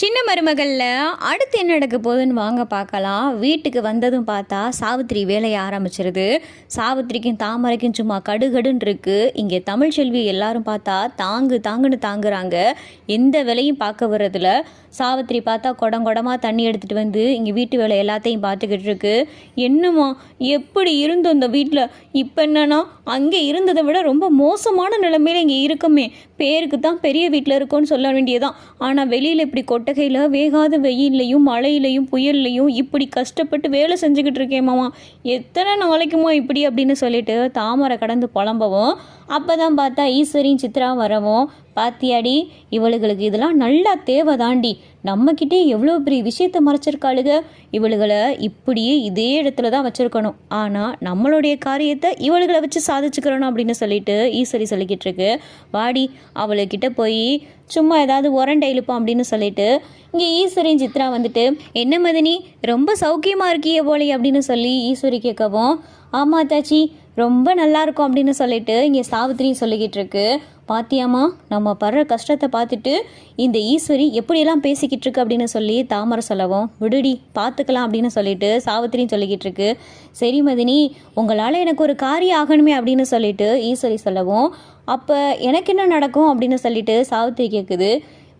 சின்ன மருமகளில் அடுத்து என்ன நடக்க போகுதுன்னு வாங்க பார்க்கலாம். வீட்டுக்கு வந்ததும் பார்த்தா சாவித்திரி வேலையை ஆரம்பிச்சிருது. சாவித்திரிக்கும் தாமரைக்கும் சும்மா கடுகடுன்னு இருக்குது. இங்கே தமிழ்ச்செல்வி எல்லாரும் பார்த்தா தாங்குன்னு தாங்குறாங்க. எந்த வேலையும் பார்க்க வர்றதில்ல. சாவித்திரி பார்த்தா குடமாக தண்ணி எடுத்துகிட்டு வந்து இங்கே வீட்டு வேலை எல்லாத்தையும் பார்த்துக்கிட்டு இருக்கு. என்னம்மா எப்படி இருந்தோம் இந்த வீட்டில், இப்போ என்னன்னா அங்கே இருந்ததை விட ரொம்ப மோசமான நிலைமையில இங்கே இருக்குமே. பேருக்கு தான் பெரிய வீட்டில் இருக்கோன்னு சொல்ல வேண்டியதான். ஆனால் வெளியில் இப்படி கொட்டகையில் வேகாத வெயில்லையும் மழையிலையும் புயல்லையும் இப்படி கஷ்டப்பட்டு வேலை செஞ்சுக்கிட்டு இருக்கேன் மாமா, எத்தனை நாளைக்குமா இப்படி அப்படின்னு சொல்லிட்டு தாமரை கடந்து புலம்பவும், அப்போ தான் பார்த்தா ஈஸ்வரியும் சித்ரா வரவும், பாத்தியாடி இவளுகளுக்கு இதெல்லாம் நல்லா தேவை தாண்டி, நம்மக்கிட்டே எவ்வளோ பெரிய விஷயத்த மறைச்சிருக்காளுக, இவளுகளை இப்படியே இதே இடத்துல தான் வச்சுருக்கணும், ஆனால் நம்மளுடைய காரியத்தை இவளுகளை வச்சு சாதிச்சுக்கிறணும் அப்படின்னு சொல்லிட்டு ஈஸ்வரி சொல்லிக்கிட்டு இருக்கு. வாடி அவளுக்கிட்ட போய் சும்மா ஏதாவது உரண்டை இழுப்போம் அப்படின்னு சொல்லிட்டு இங்கே ஈஸ்வரியும் சித்ரா வந்துட்டு, என்ன மதினி ரொம்ப சௌக்கியமாக இருக்கிய போலே அப்படின்னு சொல்லி ஈஸ்வரி கேட்கவும், ஆமாம் தாச்சி ரொம்ப நல்லா இருக்கும் அப்படின்னு சொல்லிட்டு இங்கே சாவித்திரியும் சொல்லிக்கிட்டு இருக்கு. பாத்தியாமா நம்ம படுற கஷ்டத்தை பார்த்துட்டு இந்த ஈஸ்வரி எப்படியெல்லாம் பேசிக்கிட்டு இருக்கு அப்படின்னு சொல்லி தாமரை சொல்லவும், விடுடி பார்த்துக்கலாம் அப்படின்னு சொல்லிட்டு சாவித்திரியும் சொல்லிக்கிட்டு இருக்கு. சரி மதினி உங்களால் எனக்கு ஒரு காரியம் ஆகணுமே அப்படின்னு சொல்லிட்டு ஈஸ்வரி சொல்லவும், அப்போ எனக்கு என்ன நடக்கும் அப்படின்னு சொல்லிட்டு சாவித்திரி கேட்குது.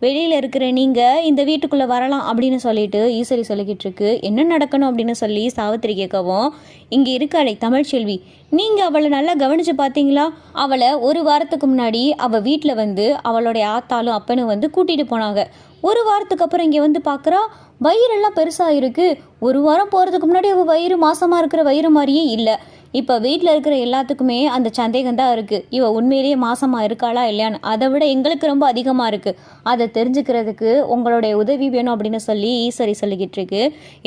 வெளியில் இருக்கிற நீங்கள் இந்த வீட்டுக்குள்ளே வரலாம் அப்படின்னு சொல்லிட்டு ஈஸ்வரி சொல்லிக்கிட்டு இருக்கு. என்ன நடக்கணும் அப்படின்னு சொல்லி சாவித்திரி கேட்கவும், இங்கே இருக்காளே தமிழ்ச்செல்வி, நீங்கள் அவளை நல்லா கவனித்து பார்த்தீங்களா? அவளை ஒரு வாரத்துக்கு முன்னாடி அவள் வீட்டில் வந்து அவளுடைய ஆத்தாலும் அப்பனும் வந்து கூட்டிகிட்டு போனாங்க. ஒரு வாரத்துக்கு அப்புறம் இங்கே வந்து பார்க்குறா வயிறெல்லாம் பெருசாக இருக்குது. ஒரு வாரம் போகிறதுக்கு முன்னாடி அவள் வயிறு மாசமாக இருக்கிற வயிறு மாதிரியே இல்லை. இப்போ வீட்டில் இருக்கிற எல்லாத்துக்குமே அந்த சந்தேகம் தான் இருக்குது, இவ உண்மையிலேயே மாசமாக இருக்காளா இல்லையான்னு. அதை விட எங்களுக்கு ரொம்ப அதிகமாக இருக்குது. அதை தெரிஞ்சுக்கிறதுக்கு உங்களுடைய உதவி வேணும் அப்படின்னு சொல்லி ஈஸ்வரி சொல்லிக்கிட்டு இருக்கு.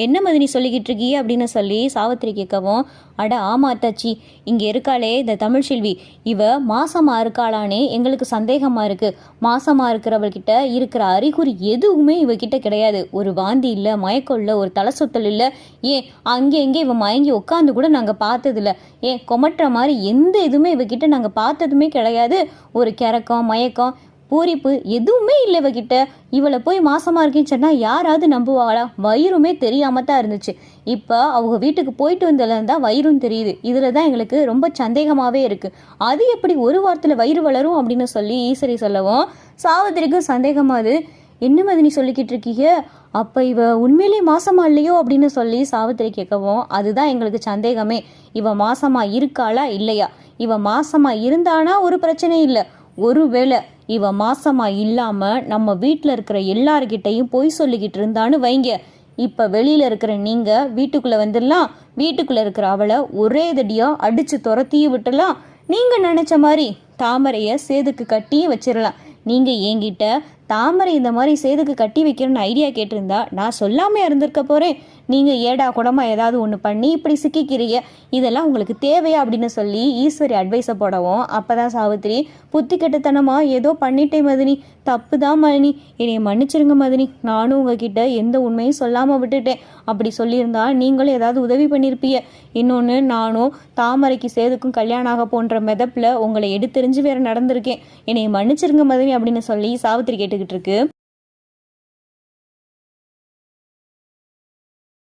என்ன மதினி சொல்லிக்கிட்டு இருக்கீ அப்படின்னு சொல்லி சாவித்திரி கேட்கவும், அட ஆமா அத்தாச்சி, இங்கே இருக்காளே இந்த தமிழ்ச்செல்வி, இவ மாசமாக இருக்காளானே எங்களுக்கு சந்தேகமாக இருக்குது. மாசமாக இருக்கிறவர்கிட்ட இருக்கிற அறிகுறி எதுவுமே இவகிட்ட கிடையாது. ஒரு வாந்தி இல்லை, மயக்கம் இல்லை, ஒரு தலை சுத்தல் இல்லை, ஏன் அங்கே இவ மயங்கி உட்காந்து கூட நாங்கள் பார்த்ததில்ல, ஏன் கொமட்டுற மாதிரி எந்த இதுவுமே இவகிட்ட நாங்கள் பார்த்ததுமே கிடையாது. ஒரு கிறக்கம் மயக்கம் பூரிப்பு எதுவுமே இல்லை இவகிட்ட. இவளை போய் மாசமாக இருக்கேன்னு சொன்னால் யாராவது நம்புவாங்களா? வயிறுமே தெரியாம தான் இருந்துச்சு. இப்போ அவங்க வீட்டுக்கு போயிட்டு வந்ததுலேருந்து தான் வயிறும் தெரியுது. இதில் தான் எங்களுக்கு ரொம்ப சந்தேகமாகவே இருக்குது. அது எப்படி ஒரு வாரத்தில் வயிறு வளரும் அப்படின்னு சொல்லி ஈஸ்வரி சொல்லவும், சாவித்திரிக்கும் சந்தேகமாகுது. என்ன மதினி சொல்லிக்கிட்டு இருக்கீங்க, அப்போ இவ உண்மையிலேயே மாசமா இல்லையோ அப்படின்னு சொல்லி சாவித்திரி கேட்கவும், அதுதான் எங்களுக்கு சந்தேகமே. இவ மாசமா இருக்காளா இல்லையா? இவ மாசமா இருந்தானா ஒரு பிரச்சனை இல்லை. ஒருவேளை இவ மாசமா இல்லாமல் நம்ம வீட்டில் இருக்கிற எல்லார்கிட்டையும் பொய் சொல்லிக்கிட்டு இருந்தான்னு வைங்க, இப்போ வெளியில் இருக்கிற நீங்கள் வீட்டுக்குள்ளே வந்துடலாம். வீட்டுக்குள்ளே இருக்கிற அவளை ஒரே தடியாக அடித்து துரத்தியும் விட்டுலாம். நீங்கள் நினச்ச மாதிரி தாமரையை சேதுக்கு கட்டியும் வச்சிடலாம். நீங்கள் என்கிட்ட தாமரை இந்த மாதிரி சேதுக்கு கட்டி வைக்கிறேன்னு ஐடியா கேட்டிருந்தா நான் சொல்லாமல் இருந்திருக்க போகிறேன். நீங்கள் ஏடா கூடமாக ஏதாவது ஒன்று பண்ணி இப்படி சிக்கிக்கிறீங்க, இதெல்லாம் உங்களுக்கு தேவையா அப்படின்னு சொல்லி ஈஸ்வரி அட்வைஸை போடவும், அப்போ தான் சாவித்திரி, புத்தி கெட்டுத்தனமாக ஏதோ பண்ணிட்டேன் மதினி, தப்பு தான் மதினி, என்னை மன்னிச்சிருங்க மதினி, நானும் உங்ககிட்ட எந்த உண்மையும் சொல்லாமல் விட்டுட்டேன். அப்படி சொல்லியிருந்தா நீங்களும் ஏதாவது உதவி பண்ணியிருப்பீங்க. இன்னொன்று, நானும் தாமரைக்கு சேதுக்கும் கல்யாணம் ஆக போன்ற மெதப்பில் உங்களை எடுத்தெறிஞ்சு வேறு நடந்திருக்கேன். என்னை மன்னிச்சிருங்க மதினி அப்படின்னு சொல்லி சாவித்திரி கேட்டுக்கிட்டு இருக்கு.